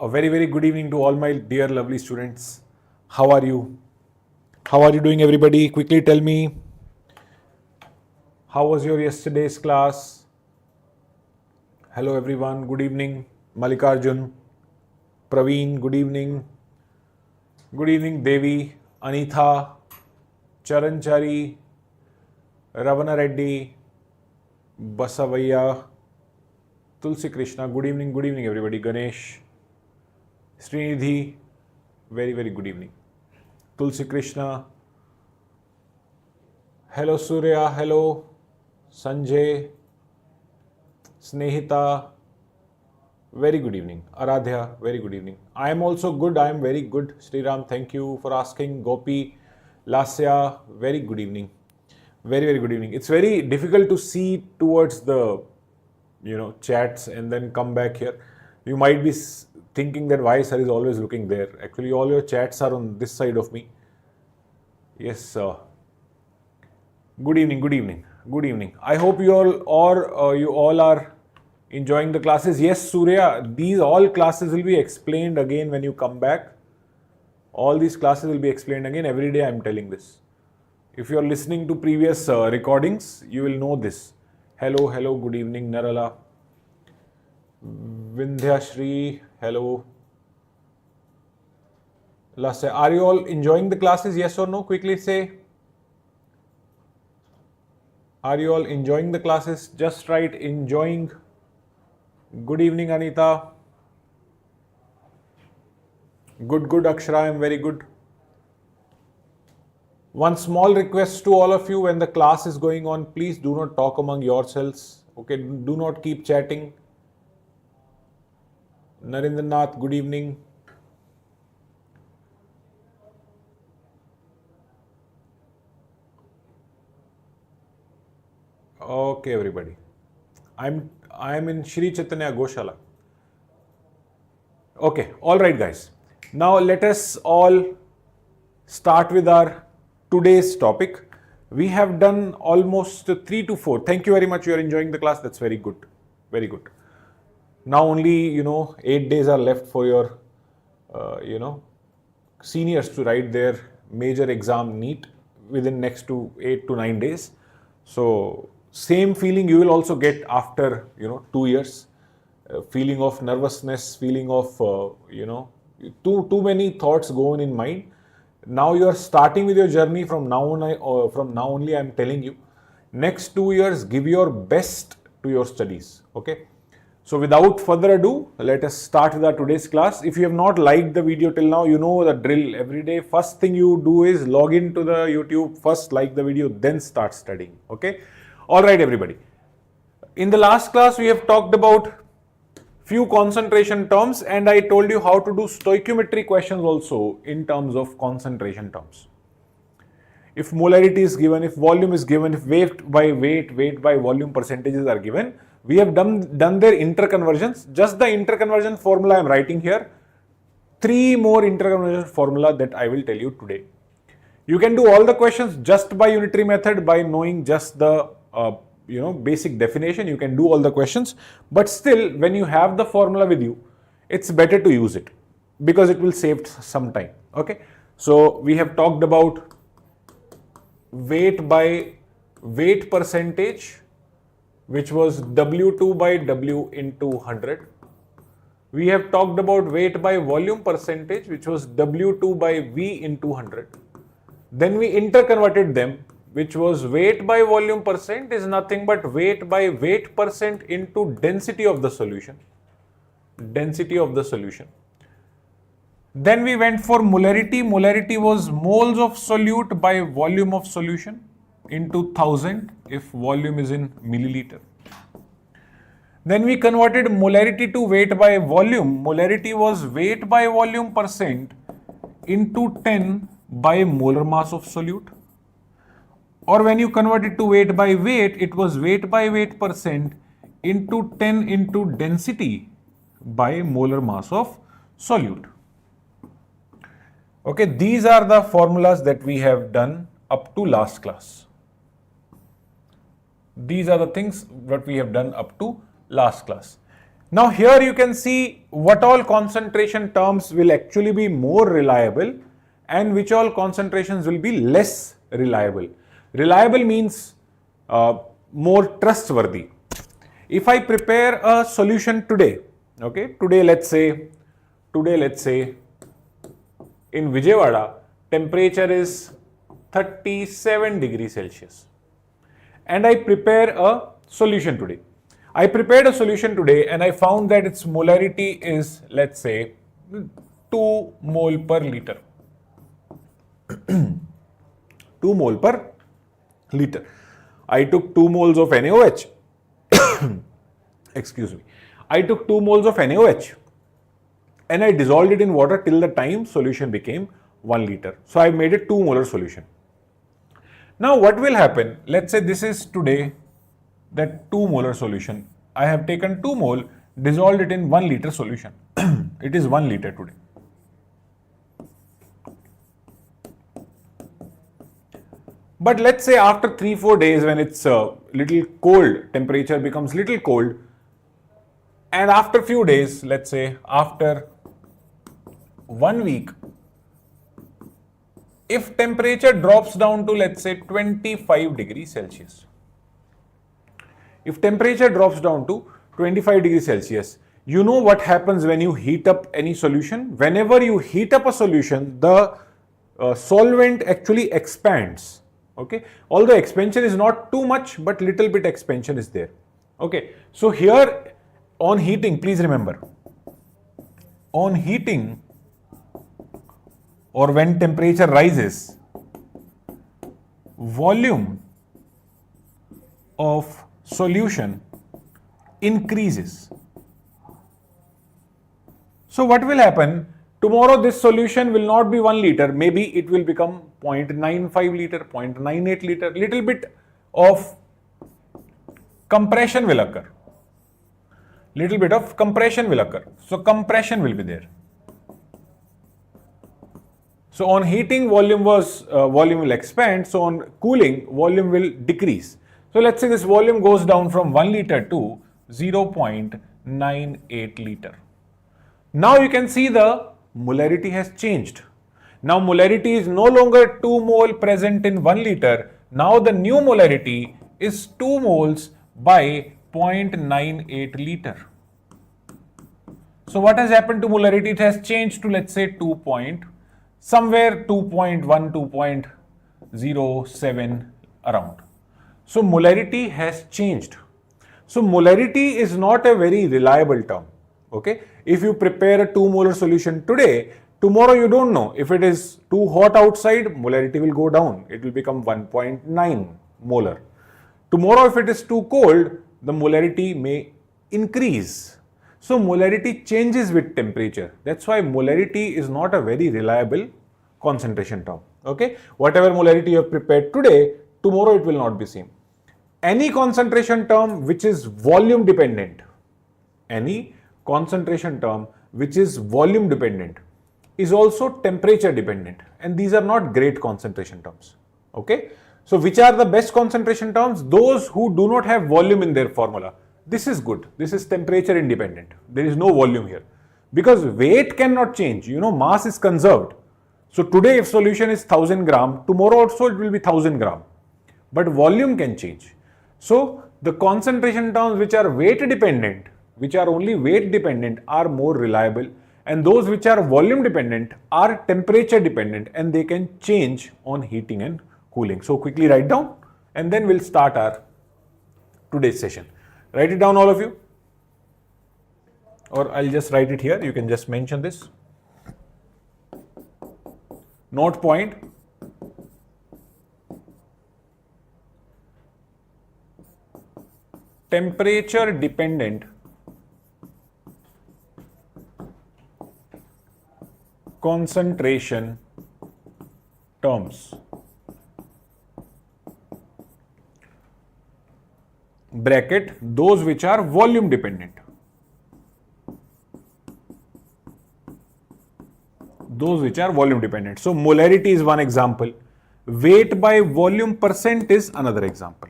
A very, very good evening to all my dear lovely students. How are you? How are you doing, everybody? Quickly tell me. How was your yesterday's class? Hello everyone, good evening. Malikarjun, Praveen, good evening. Good evening Devi, Anitha, Charanchari, Ravana Reddy, Basavaya, Tulsi Krishna, good evening everybody. Ganesh, Srinidhi, very, very good evening. Tulsi Krishna, hello Surya, hello Sanjay, Snehita, very good evening. Aradhya, very good evening. I am also good, I am very good. Sriram, thank you for asking. Gopi, Lasya, very good evening. Very, very good evening. It's very difficult to see towards the, chats and then come back here. You might be thinking that why sir is always looking there. Actually, all your chats are on this side of me. Yes, good evening, good evening, good evening. I hope you all are enjoying the classes. Yes, Surya, these all classes will be explained again when you come back. All these classes will be explained again. Every day I am telling this. If you are listening to previous recordings, you will know this. Hello, hello, good evening, Narala. Vindhyashri, hello. Last, are you all enjoying the classes? Yes or no? Quickly say. Are you all enjoying the classes? Just write enjoying. Good evening, Anita. Good, Akshara, I am very good. One small request to all of you, when the class is going on, please do not talk among yourselves. Okay, do not keep chatting. Narendranath, good evening. Okay, everybody. I am in Shri Chaitanya Gosala. Okay, all right, guys. Now let us all start with our today's topic. We have done almost 3 to 4. Thank you very much. You are enjoying the class. That's very good. Very good. Now only 8 days are left for your seniors to write their major exam NEET within next 8 to 9 days. So same feeling you will also get after 2 years. Feeling of nervousness, feeling of too many thoughts go on in mind. Now you are starting with your journey from now on. From now only, I am telling you, next 2 years, give your best to your studies. Okay. So without further ado, let us start with our today's class. If you have not liked the video till now, you know the drill. Every day, first thing you do is log into the YouTube, first like the video, then start studying. Okay. All right, everybody. In the last class, we have talked about few concentration terms, and I told you how to do stoichiometry questions also in terms of concentration terms. If molarity is given, if volume is given, if weight by volume percentages are given, we have done their interconversions. Just the interconversion formula I am writing here. 3 more interconversion formula that I will tell you today. You can do all the questions just by unitary method, by knowing just the basic definition. You can do all the questions, but still when you have the formula with you, it's better to use it because it will save some time. Okay, so we have talked about weight by weight percentage, which was W2 by W into 100. We have talked about weight by volume percentage, which was W2 by V into 100. Then we interconverted them, which was weight by volume percent is nothing but weight by weight percent into density of the solution. Density of the solution. Then we went for molarity. Molarity was moles of solute by volume of solution into 1000 if volume is in milliliter. Then we converted molarity to weight by volume. Molarity was weight by volume percent into 10 by molar mass of solute. Or when you convert it to weight by weight, it was weight by weight percent into 10 into density by molar mass of solute. Okay, these are the formulas that we have done up to last class. These are the things that we have done up to last class. Now here you can see what all concentration terms will actually be more reliable and which all concentrations will be less reliable. Reliable means more trustworthy. If I prepare a solution today, okay, today let's say in Vijayawada temperature is 37 degrees Celsius and I prepare a solution today. I prepared a solution today and I found that its molarity is, let's say, 2 mole per liter. 2 mole per liter. I took 2 moles of NaOH. Excuse me. I took 2 moles of NaOH and I dissolved it in water till the time solution became 1 liter. So I made a 2 molar solution. Now what will happen? Let's say this is today that 2 molar solution. I have taken 2 mole, dissolved it in 1 liter solution. It is 1 liter today. But let's say after 3-4 days when it's little cold, temperature becomes little cold, and after few days, let's say after 1 week, if temperature drops down to, let's say, 25 degrees Celsius. If temperature drops down to 25 degrees Celsius, you know what happens when you heat up any solution? Whenever you heat up a solution, the solvent actually expands. Okay, although expansion is not too much, but little bit expansion is there. Okay, so here on heating, please remember, on heating or when temperature rises, volume of solution increases. So what will happen? Tomorrow this solution will not be 1 liter, maybe it will become 0.95 liter, 0.98 liter, little bit of compression will occur. Little bit of compression will occur. So compression will be there. So on heating volume will expand, so on cooling volume will decrease. So let's say this volume goes down from 1 liter to 0.98 liter. Now you can see the molarity has changed. Now molarity is no longer 2 mole present in 1 liter. Now the new molarity is 2 moles by 0.98 liter. So what has happened to molarity? It has changed to, let's say, 2.1, 2.07 around. So molarity has changed. So molarity is not a very reliable term. Okay, if you prepare a 2 molar solution today, tomorrow you don't know. If it is too hot outside, molarity will go down. It will become 1.9 molar. Tomorrow if it is too cold, the molarity may increase. So molarity changes with temperature. That's why molarity is not a very reliable concentration term. Okay, whatever molarity you have prepared today, tomorrow it will not be same. Any concentration term which is volume dependent, any concentration term which is volume dependent is also temperature dependent, and these are not great concentration terms. Okay, so which are the best concentration terms? Those who do not have volume in their formula. This is good. This is temperature independent. There is no volume here because weight cannot change. You know, mass is conserved. So today if solution is 1000 gram, tomorrow also it will be 1000 gram, but volume can change. So the concentration terms which are weight dependent, which are only weight dependent, are more reliable, and those which are volume dependent are temperature dependent and they can change on heating and cooling. So quickly write down and then we'll start our today's session. Write it down, all of you, or I'll just write it here. You can just mention this. Note point. Temperature dependent concentration terms. Bracket, those which are volume dependent. Those which are volume dependent. So molarity is one example. Weight by volume percent is another example.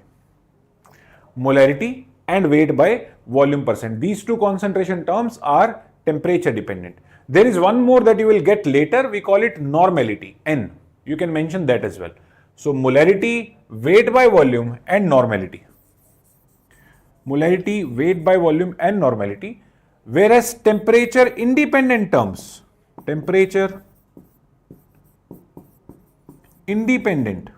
Molarity and weight by volume percent. These two concentration terms are temperature dependent. There is one more that you will get later. We call it normality, N. You can mention that as well. So molarity, weight by volume, and normality. Molarity, weight by volume, and normality. Whereas temperature independent terms, temperature independent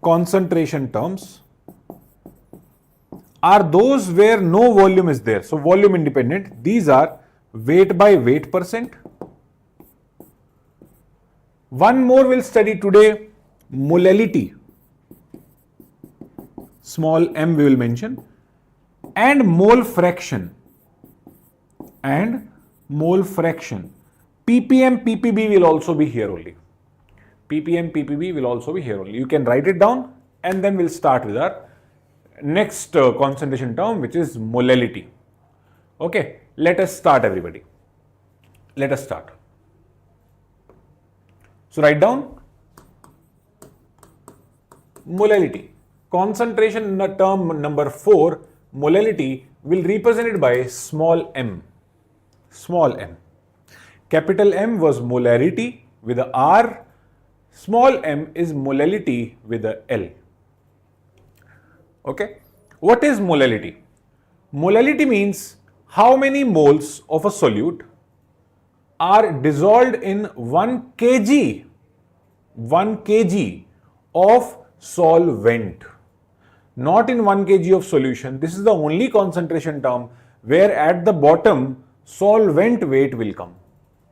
concentration terms are those where no volume is there. So volume independent, these are weight by weight percent. One more we'll study today, molality, small m we will mention, and mole fraction, ppm, ppb will also be here only. ppm, ppb will also be here only. You can write it down and then we'll start with our next concentration term, which is molality. Okay, let us start everybody. Let us start. So write down molality. Concentration term number 4, molality, will be represented by small m. Small m. Capital M was molarity with a R. Small m is molality with a L. Okay. What is molality? Molality means how many moles of a solute are dissolved in 1 kg of solvent. Not in 1 kg of solution. This is the only concentration term where at the bottom solvent weight will come.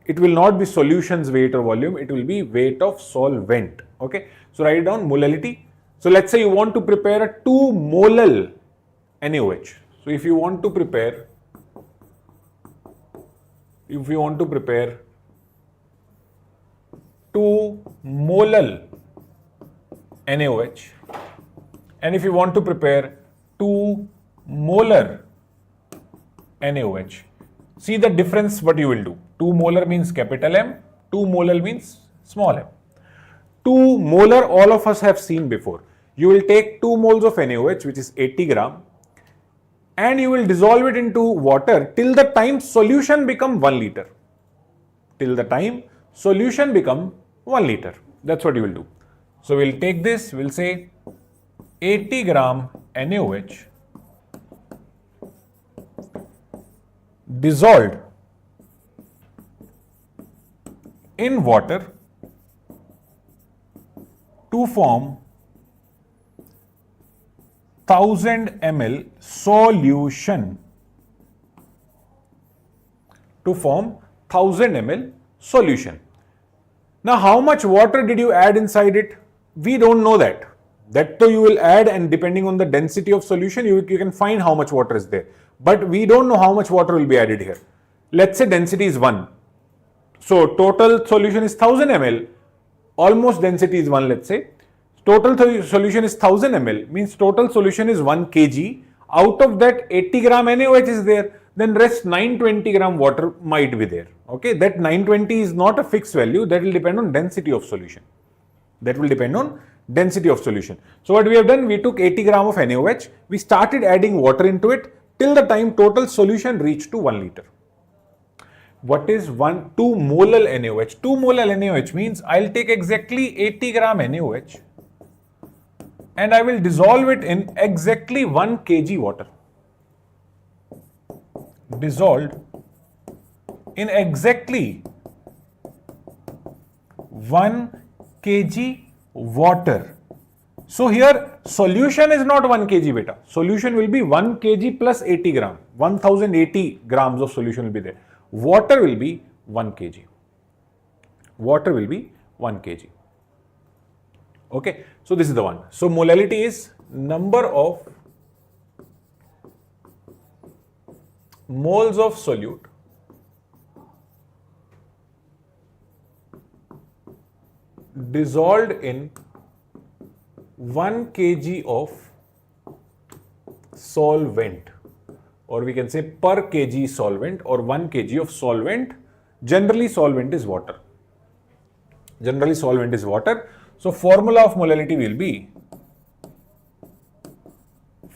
It will not be solution's weight or volume, it will be weight of solvent. Okay. So write down molality. So let's say you want to prepare a 2 molal NaOH. So if you want to prepare 2 molal NaOH, and if you want to prepare 2 molar NaOH, see the difference what you will do. 2 molar means capital M, 2 molal means small m. 2 molar all of us have seen before. You will take 2 moles of NaOH, which is 80 gram, and you will dissolve it into water till the time solution become 1 liter. Till the time solution become 1 liter. That's what you will do. So we'll take this, we'll say 80 gram NaOH dissolved in water to form 1000 ml solution. To form 1000 ml solution. Now, how much water did you add inside it? We don't know that. That too you will add, and depending on the density of solution, you can find how much water is there. But we don't know how much water will be added here. Let's say density is 1. So total solution is 1000 ml. Almost density is 1, let's say. Total solution is 1000 ml, means total solution is 1 kg. Out of that 80 gram NaOH is there, then rest 920 gram water might be there. Okay, that 920 is not a fixed value, that will depend on density of solution. That will depend on density of solution. So what we have done, we took 80 gram of NaOH, we started adding water into it till the time total solution reached to 1 liter. What is 2 molal NaOH? 2 molal NaOH means I'll take exactly 80 gram NaOH and I will dissolve it in exactly 1 kg water. Dissolved in exactly 1 kg water. So here solution is not 1 kg beta. Solution will be 1 kg plus 80 gram. 1080 grams of solution will be there. Water will be 1 kg. Water will be 1 kg. Okay, so this is the one. So molality is number of moles of solute dissolved in 1 kg of solvent, or we can say per kg solvent or 1 kg of solvent. Generally solvent is water. Generally solvent is water. So formula of molality will be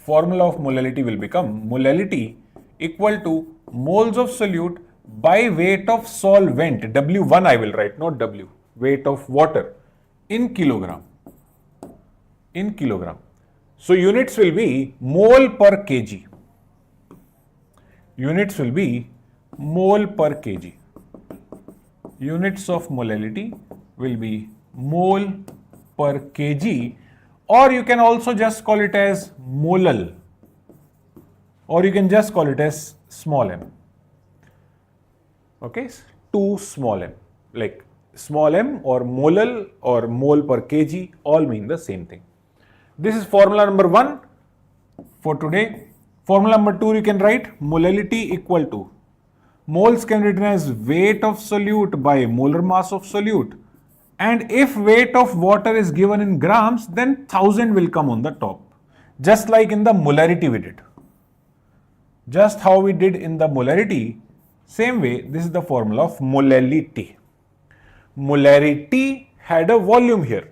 formula of molality will become molality equal to moles of solute by weight of solvent, W1 I will write, not W, weight of water in kilogram. In kilogram. So units will be mole per kg. Units will be mole per kg. Units of molality will be mole per kg, or you can also just call it as molal, or you can just call it as small m. Okay, 2 small m, like small m or molal or mole per kg, all mean the same thing. This is formula number 1 for today. Formula number 2 you can write molality equal to, moles can be written as weight of solute by molar mass of solute, and if weight of water is given in grams, then 1000 will come on the top, just like in the molarity we did. Just how we did in the molarity, same way this is the formula of molality. Molarity had a volume here.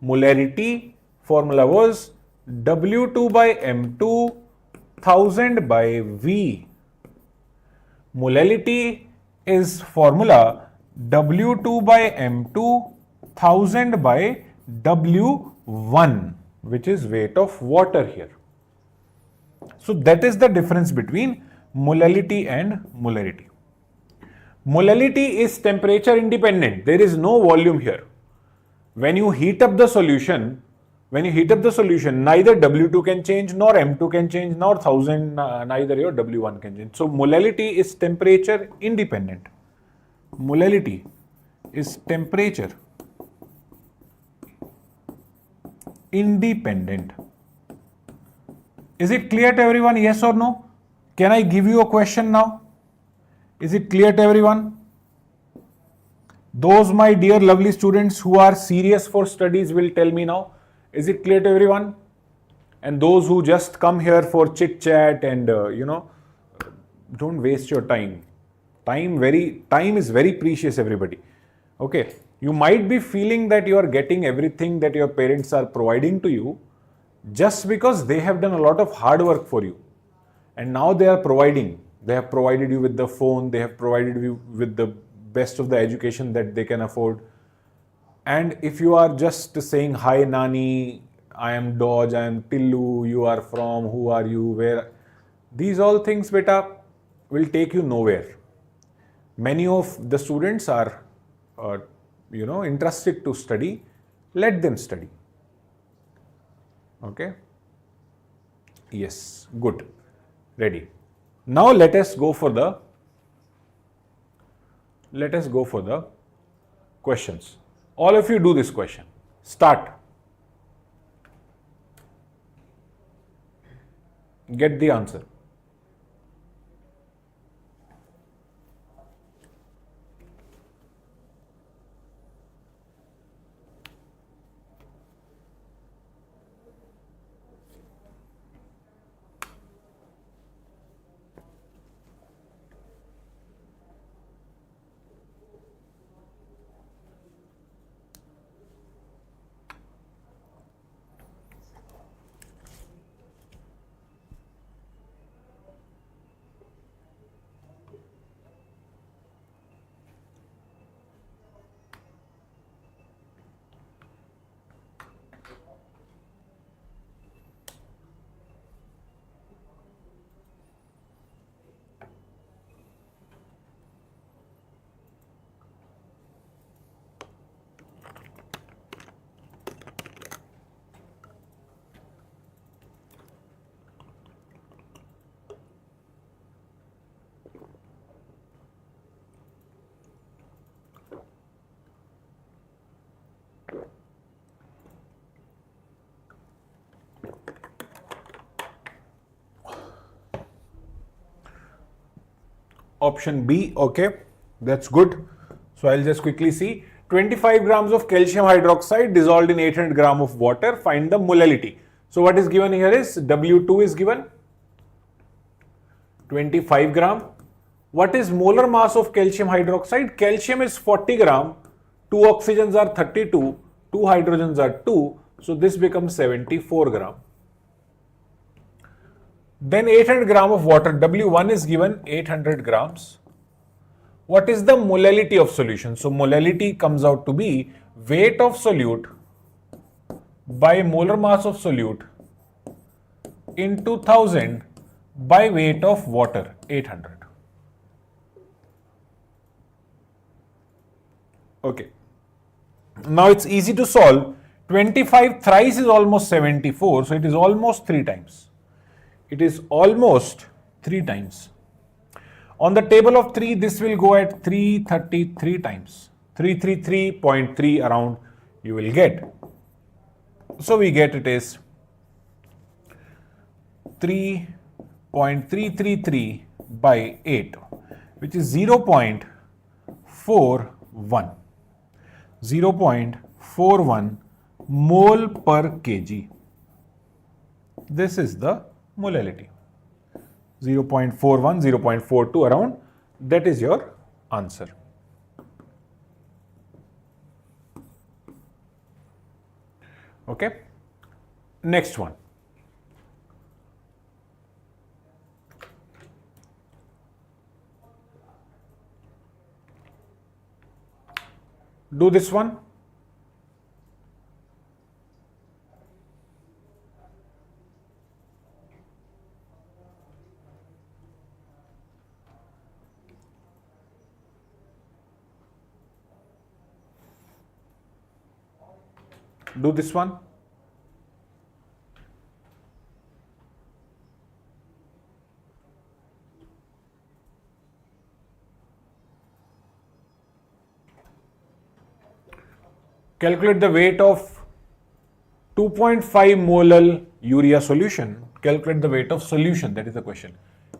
Molarity formula was W2 by M2 1000 by V. Molality is formula W2 by M2 1000 by W1, which is weight of water here. So that is the difference between molality and molarity. Molality is temperature independent. There is no volume here. When you heat up the solution, neither W2 can change, nor M2 can change, nor 1000, neither your W1 can change. So molality is temperature independent. Molality is temperature independent. Is it clear to everyone? Yes or no? Can I give you a question now? Is it clear to everyone? Those my dear lovely students who are serious for studies will tell me now. Is it clear to everyone? And those who just come here for chit chat and don't waste your time. Time is very precious, everybody. Okay, you might be feeling that you are getting everything that your parents are providing to you just because they have done a lot of hard work for you, and now they are providing. They have provided you with the phone, they have provided you with the best of the education that they can afford. And if you are just saying, hi Nani, I am Dodge, I am Tillu, you are from, who are you, where, these all things beta will take you nowhere. Many of the students are interested to study. Let them study. Okay. Yes, good. Ready. Now let us go for the questions. All of you do this question. Start. Get the answer. Option B, okay, that's good. So I'll just quickly see. 25 grams of calcium hydroxide dissolved in 800 gram of water, find the molality. So what is given here is W2 is given 25 gram. What is molar mass of calcium hydroxide? Calcium is 40 gram, 2 oxygens are 32, 2 hydrogens are 2, so this becomes 74 gram. Then 800 gram of water, W1 is given 800 grams. What is the molality of solution? So molality comes out to be weight of solute by molar mass of solute into 1000 by weight of water, 800. Okay. Now it's easy to solve. 25 thrice is almost 74, so it is almost 3 times. It is almost 3 times. On the table of 3, this will go at 333 times. 333.3 around you will get. So we get it is 3.333 by 8, which is 0.41. 0.41 mole per kg. This is the molality. 0.41, 0.42 around, that is your answer. Okay. Next one. Do this one. Do this one. Calculate the weight of 2.5 molar urea solution. Calculate the weight of solution, that is the question.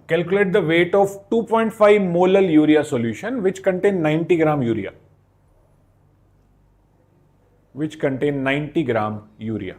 Calculate the weight of 2.5 molar urea solution which contain 90 gram urea. Which contain 90 gram urea.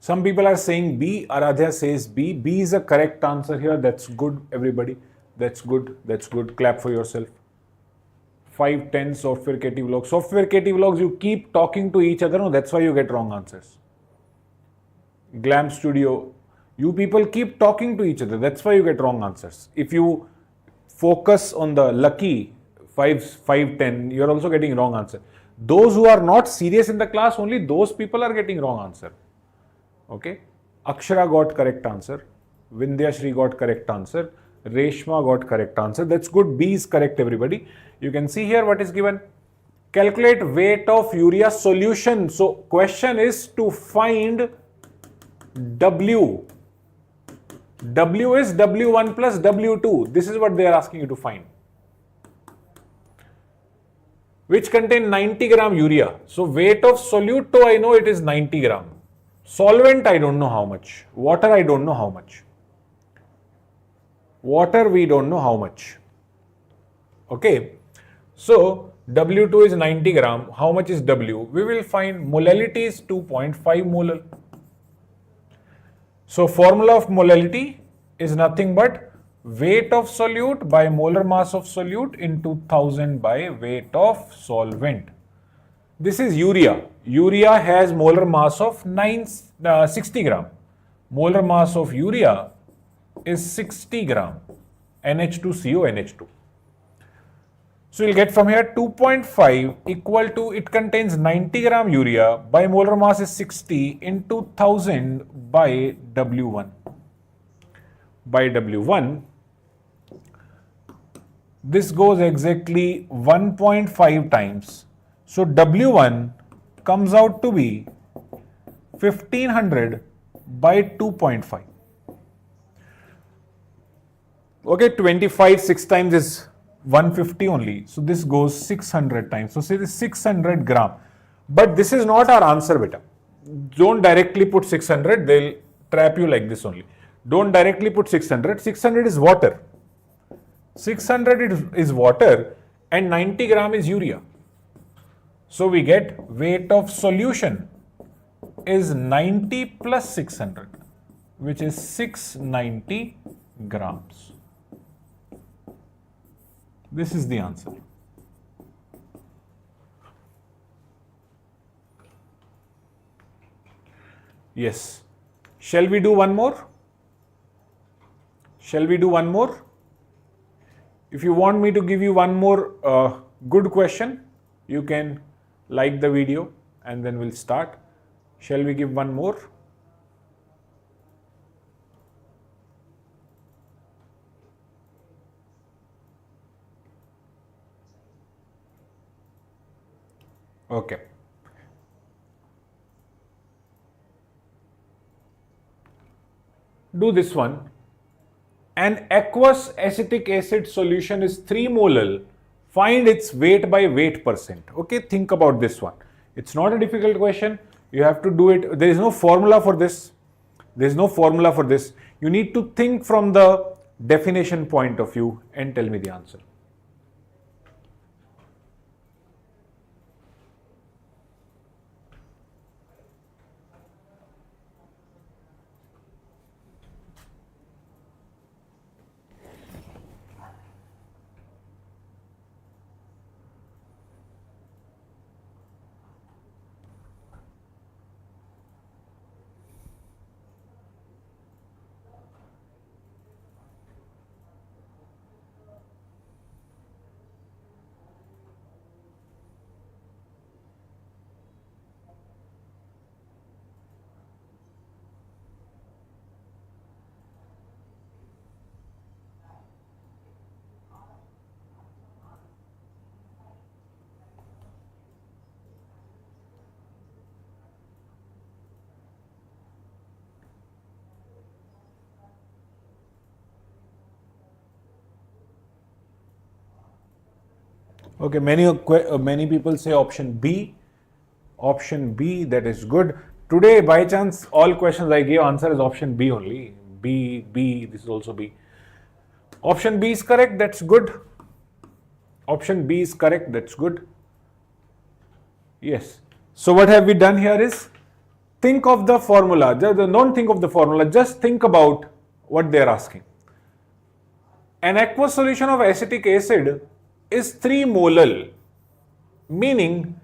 Some people are saying B, Aradhya says B. B is a correct answer here. That's good, everybody. That's good. That's good. Clap for yourself. 510 software KT vlogs. Software KT vlogs, you keep talking to each other. No, that's why you get wrong answers. Glam Studio, you people keep talking to each other. That's why you get wrong answers. If you focus on the lucky 510, you're also getting wrong answer. Those who are not serious in the class, only those people are getting wrong answer. Okay. Akshara got correct answer. Vindhyashri got correct answer. Reshma got correct answer. That's good. B is correct, everybody. You can see here what is given. Calculate weight of urea solution. So question is to find W. W is W1 plus W2. This is what they are asking you to find. Which contain 90 gram urea. So weight of solute, I know it is 90 gram. Solvent, I don't know how much. Water, I don't know how much. Water, we don't know how much. Okay. So W2 is 90 gram. How much is W? We will find molality is 2.5 molar. So formula of molality is nothing but weight of solute by molar mass of solute into 1000 by weight of solvent. This is urea. Urea has molar mass of 60 gram. Molar mass of urea is 60 gram. NH2CO, NH2. So you'll get from here 2.5 equal to, it contains 90 gram urea by molar mass is 60 into 1000 by W1. By W1, this goes exactly 1.5 times. So W1 comes out to be 1500 by 2.5. Okay, 25 6 times is 150 only. So this goes 600 times. So say this 600 gram. But this is not our answer, beta. Don't directly put 600. They'll trap you like this only. Don't directly put 600. 600 is water. 600 is water and 90 gram is urea. So we get weight of solution is 90 plus 600, which is 690 grams. This is the answer. Yes. Shall we do one more? Shall we do one more? If you want me to give you one more good question, you can like the video and then we'll start. Shall we give one more? Okay. Do this one. An aqueous acetic acid solution is 3 molar. Find its weight by weight percent. Okay, think about this one. It's not a difficult question. You have to do it. There is no formula for this. There is no formula for this. You need to think from the definition point of view and tell me the answer. Okay, many people say option B. Option B, that is good. Today, by chance, all questions I gave answer is option B only. B, this is also B. Option B is correct, that's good. Option B is correct, that's good. Yes. So what have we done here is, think of the formula. Don't think of the formula, just think about what they are asking. An aqueous solution of acetic acid is 3 molar, meaning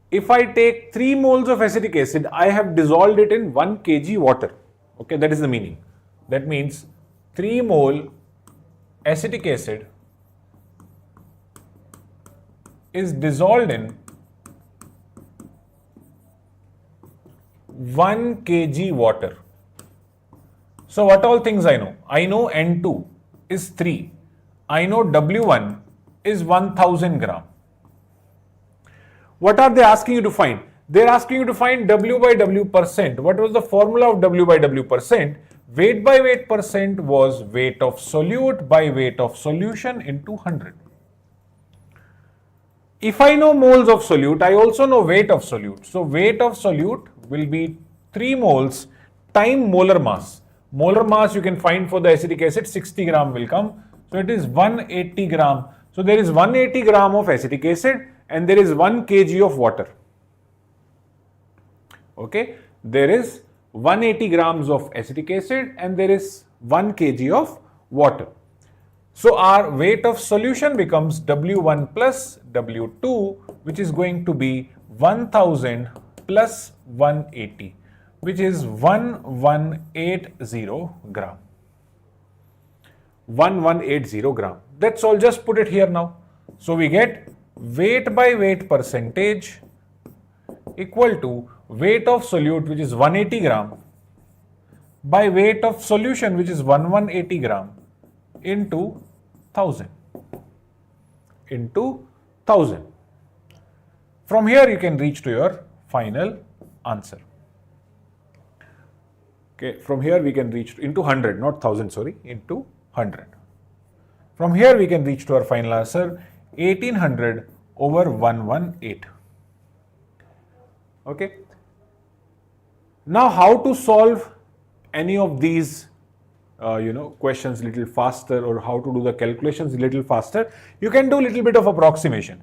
if I take 3 moles of acetic acid, I have dissolved it in 1 kg water. Okay, that is the meaning. That means 3 mole acetic acid is dissolved in 1 kg water. So what all things I know? I know N2 is 3. I know W1 is 1000 gram. What are they asking you to find? They are asking you to find W by W percent. What was the formula of W by W percent? Weight by weight percent was weight of solute by weight of solution into 100. If I know moles of solute, I also know weight of solute. So weight of solute will be 3 moles time molar mass. Molar mass you can find for the acetic acid, 60 gram will come. So it is 180 gram. So there is 180 gram of acetic acid and there is 1 kg of water. Okay, there is 180 grams of acetic acid and there is 1 kg of water. So our weight of solution becomes W1 plus W2, which is going to be 1000 plus 180, which is 1180 gram. 1180 gram. That's all, just put it here now. So we get weight by weight percentage equal to weight of solute, which is 180 gram, by weight of solution, which is 1180 gram, into 1000. Into 1000. From here you can reach to your final answer. Okay, from here we can reach into 100, not 1000, sorry, into 100. From here we can reach to our final answer, 1800 over 118. Okay. Now how to solve any of these questions little faster, or how to do the calculations little faster? You can do a little bit of approximation.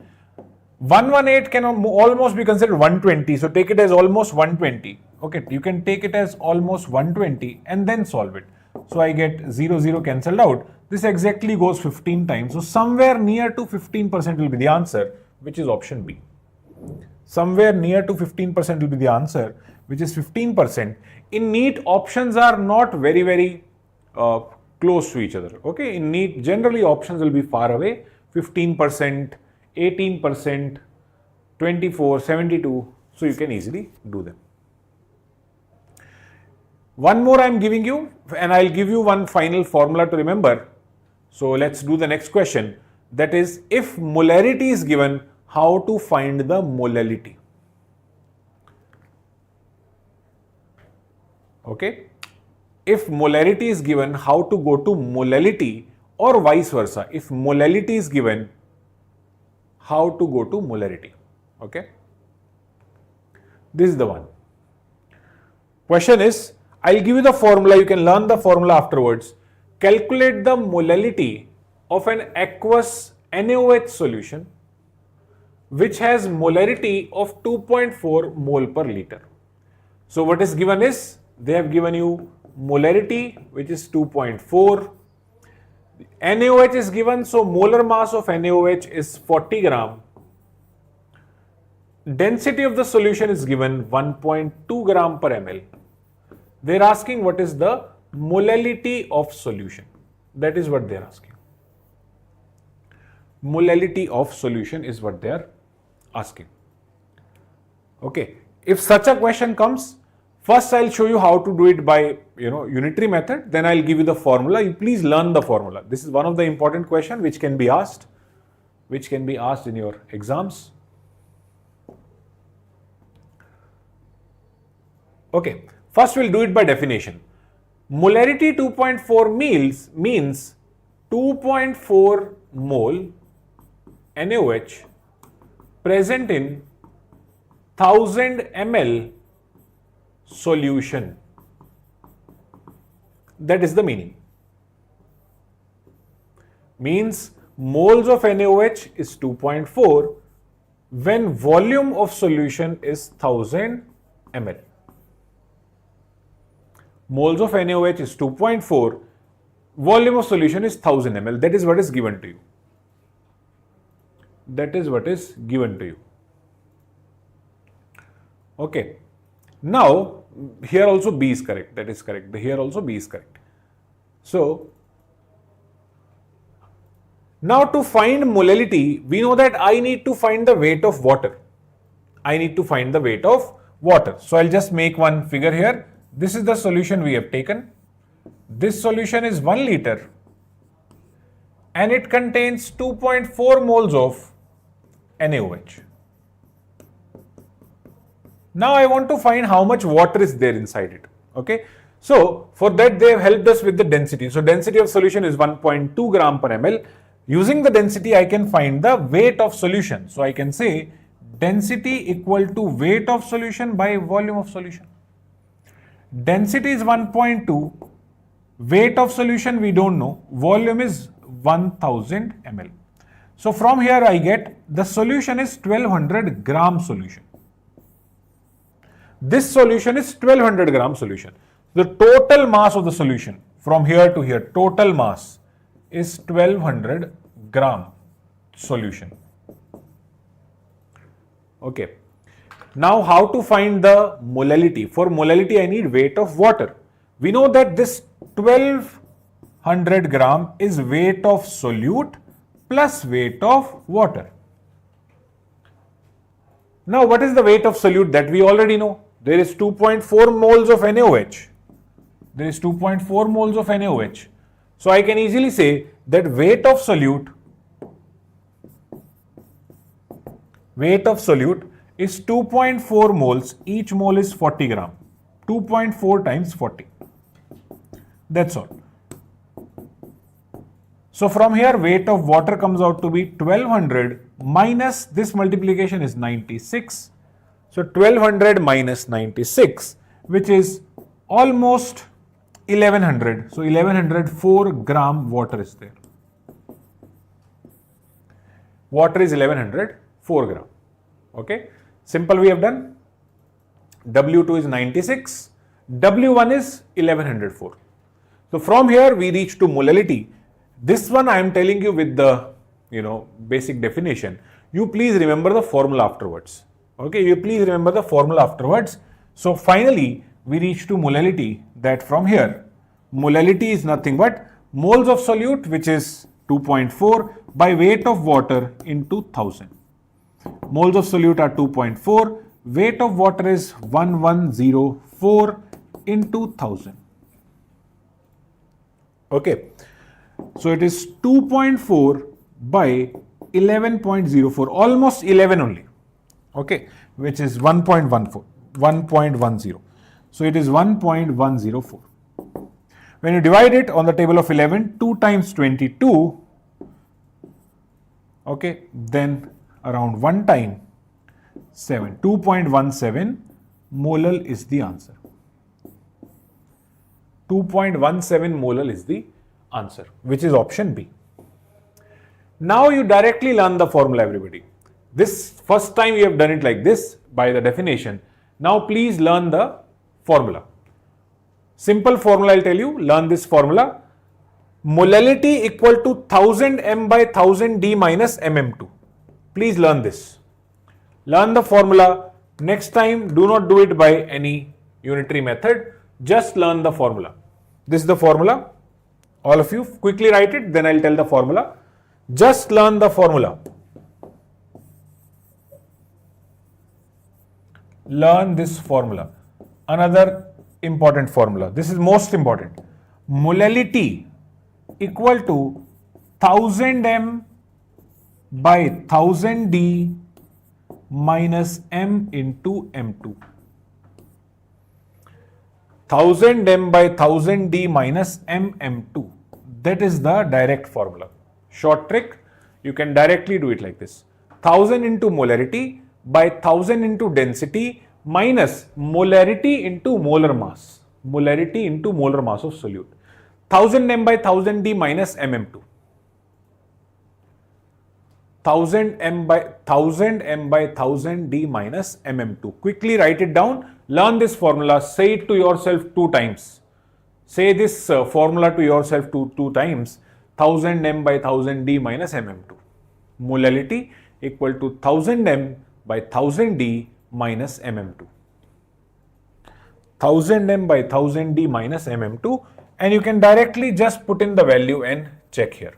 118 can almost be considered 120, so take it as almost 120. Okay, you can take it as almost 120 and then solve it. So I get 0, 0 cancelled out. This exactly goes 15 times. So somewhere near to 15% will be the answer, which is option B. Somewhere near to 15% will be the answer, which is 15%. In NEET, options are not very close to each other. Okay, in NEET, generally options will be far away, 15%, 18%, 24, 72. So you can easily do them. One more I am giving you, and I'll give you one final formula to remember. So let's do the next question. That is, if molarity is given, how to find the molality? Okay. If molarity is given, how to go to molality, or vice versa. If molality is given, how to go to molarity? Okay. This is the one. Question is, I'll give you the formula, you can learn the formula afterwards. Calculate the molality of an aqueous NaOH solution which has molarity of 2.4 mole per liter. So what is given is, they have given you molarity which is 2.4. NaOH is given, so molar mass of NaOH is 40 gram. Density of the solution is given 1.2 gram per ml. They are asking what is the molality of solution. That is what they are asking. Molality of solution is what they are asking. Okay. If such a question comes, first I'll show you how to do it by unitary method. Then I'll give you the formula. You please learn the formula. This is one of the important questions which can be asked in your exams. Okay. First we'll do it by definition. Molarity 2.4 means 2.4 mole NaOH present in 1000 ml solution. That is the meaning. Means moles of NaOH is 2.4 when volume of solution is 1000 ml. Moles of NaOH is 2.4, volume of solution is 1000 ml. That is what is given to you. That is what is given to you. Okay. Now, here also B is correct. That is correct. Here also B is correct. So, now to find molality, we know that I need to find the weight of water. I need to find the weight of water. So, I'll just make one figure here. This is the solution we have taken. This solution is 1 liter and it contains 2.4 moles of NaOH. Now I want to find how much water is there inside it. Okay. So for that they have helped us with the density. So density of solution is 1.2 gram per ml. Using the density I can find the weight of solution. So I can say density equal to weight of solution by volume of solution. Density is 1.2, weight of solution we don't know, volume is 1000 ml. So from here I get the solution is 1200 gram solution. This solution is 1200 gram solution. The total mass of the solution from here to here, total mass is 1200 gram solution. Okay. Now how to find the molality? For molality I need weight of water. We know that this 1200 gram is weight of solute plus weight of water. Now what is the weight of solute? That we already know. There is 2.4 moles of NaOH. There is 2.4 moles of NaOH. So I can easily say that weight of solute is 2.4 moles, each mole is 40 gram, 2.4 times 40, that's all. So from here weight of water comes out to be 1200 minus this multiplication is 96, so 1200 minus 96 which is almost 1100, so 1104 gram water is there. Water is 1104 gram, okay. Simple we have done. W2 is 96, W1 is 1104. So from here we reach to molality. This one I am telling you with the basic definition. You please remember the formula afterwards. Okay, you please remember the formula afterwards. So finally we reach to molality, that from here molality is nothing but moles of solute, which is 2.4 by weight of water into 1000. Moles of solute are 2.4, weight of water is 1104 into 1000. Okay, so it is 2.4 by 11.04, almost 11 only. Okay, which is 1.10. So it is 1.104. When you divide it on the table of 11, 2 times 22, okay, then around 1 time 7, 2.17 molal is the answer. 2.17 molal is the answer, which is option B. Now you directly learn the formula, everybody. This first time you have done it like this by the definition. Now please learn the formula. Simple formula I'll tell you. Learn this formula. Molality equal to 1000 m by 1000 d minus mm2. Please learn this. Learn the formula. Next time do not do it by any unitary method. Just learn the formula. This is the formula. All of you quickly write it, then I'll tell the formula. Just learn the formula. Learn this formula. Another important formula. This is most important. Molality equal to 1000 m by 1000 d minus m into m2. 1000 m by 1000 d minus m m2. That is the direct formula. Short trick, you can directly do it like this. 1000 into molarity by 1000 into density minus molarity into molar mass. Molarity into molar mass of solute. 1000 m by 1000 d minus mm2. 1000 m by 1000 d minus mm2. Quickly write it down. Learn this formula. Say it to yourself 2 times. Say this formula to yourself two times. 1000 m by 1000 d minus mm2. Molality equal to 1000 m by 1000 d minus mm2. 1000 m by 1000 d minus mm2, and you can directly just put in the value and check here.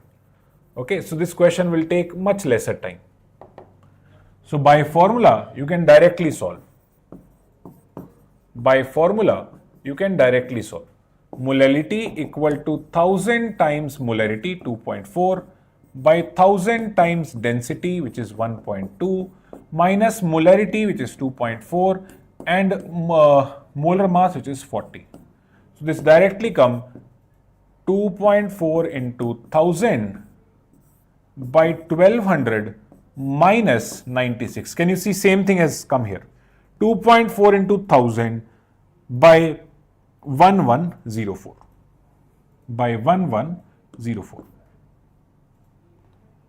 Okay, so this question will take much lesser time. So by formula you can directly solve. By formula you can directly solve. Molality equal to 1000 times molarity 2.4 by 1000 times density, which is 1.2, minus molarity, which is 2.4, and molar mass, which is 40. So this directly come 2.4 into 1000 by 1200 minus 96. Can you see same thing has come here? 2.4 into 1000 by 1104. By 1104.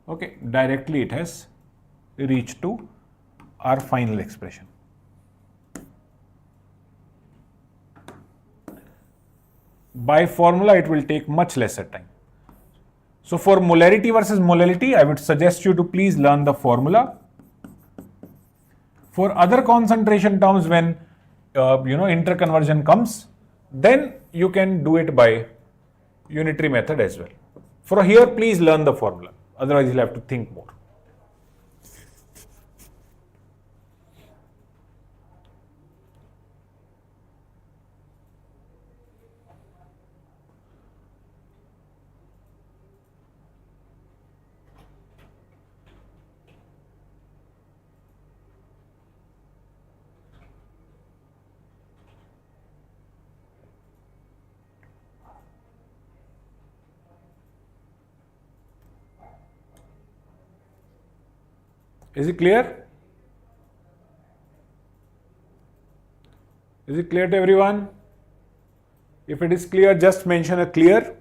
Okay, directly it has reached to our final expression. By formula it will take much lesser time. So for molarity versus molality, I would suggest you to please learn the formula. For other concentration terms, when interconversion comes, then you can do it by unitary method as well. For here, please learn the formula. Otherwise, you'll have to think more. Is it clear? Is it clear to everyone? If it is clear, just mention a clear.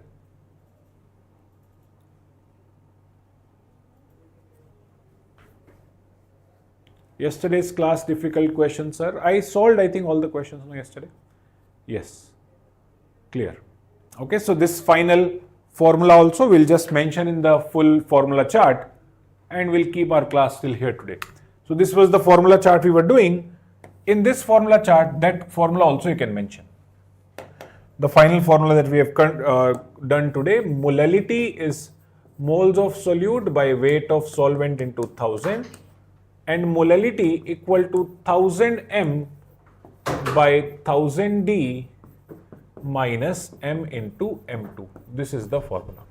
Yesterday's class difficult question, sir. I solved, I think, all the questions yesterday. Yes. Clear. Okay, so this final formula also we'll just mention in the full formula chart and we'll keep our class till here today. So this was the formula chart we were doing. In this formula chart, that formula also you can mention. The final formula that we have done today, molality is moles of solute by weight of solvent into 1000 and molality equal to 1000 m by 1000 d minus m into m2. This is the formula.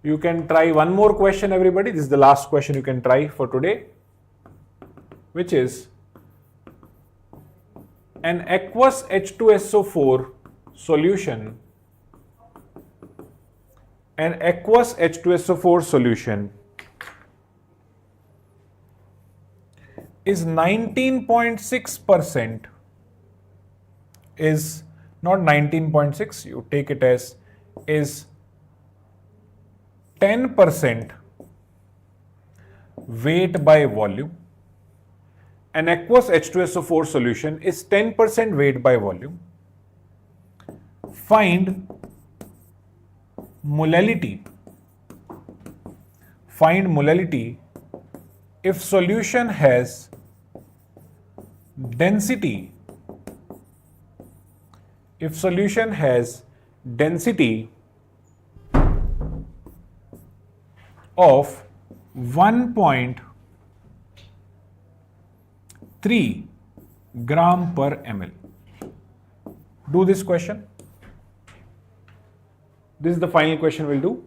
You can try one more question, everybody. This is the last question you can try for today, which is an aqueous H2SO4 solution. An aqueous H2SO4 solution is 19.6%, is not 19.6, you take it as is 10% weight by volume. An aqueous H2SO4 solution is 10% weight by volume. Find molality. Find molality if solution has density. If solution has density of 1.3 gram per ml. Do this question. This is the final question we'll do.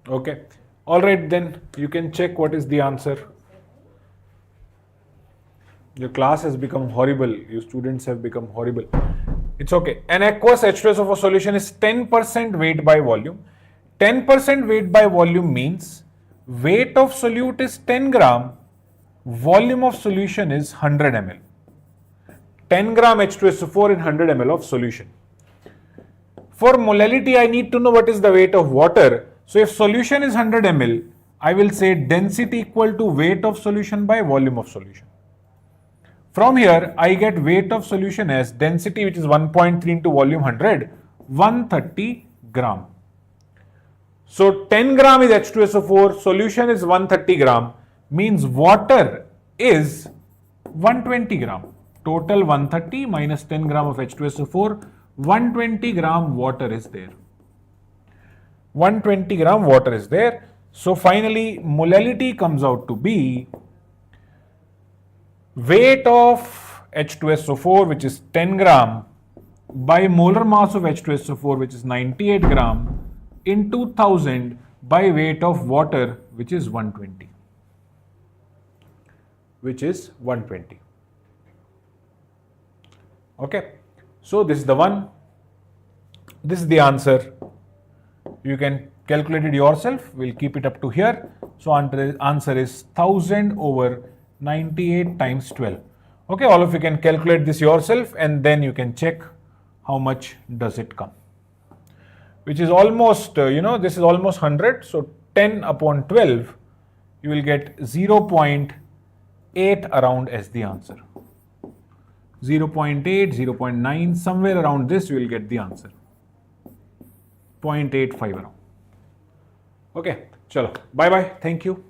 Okay. All right, then you can check what is the answer. Your class has become horrible. You students have become horrible. It's okay. An aqueous H2SO4 solution is 10% weight by volume. 10% weight by volume means weight of solute is 10 gram, volume of solution is 100 ml. 10 gram H2SO4 in 100 ml of solution. For molality, I need to know what is the weight of water. So if solution is 100 ml, I will say density equal to weight of solution by volume of solution. From here, I get weight of solution as density, which is 1.3 into volume 100, 130 gram. So 10 gram is H2SO4, solution is 130 gram, means water is 120 gram. Total 130 minus 10 gram of H2SO4, 120 gram water is there. 120 gram water is there. So finally, molality comes out to be weight of H2SO4, which is 10 gram, by molar mass of H2SO4, which is 98 gram, into 1000 by weight of water, which is 120. Okay, so this is the one. This is the answer. You can calculate it yourself. We'll keep it up to here. So answer is 1000 over 98 times 12. Okay, all of you can calculate this yourself and then you can check how much does it come. Which is almost, this is almost 100. So 10 upon 12, you will get 0.8 around as the answer. 0.8, 0.9, somewhere around this you will get the answer. 0.85 around. Okay, chalo, bye bye, thank you.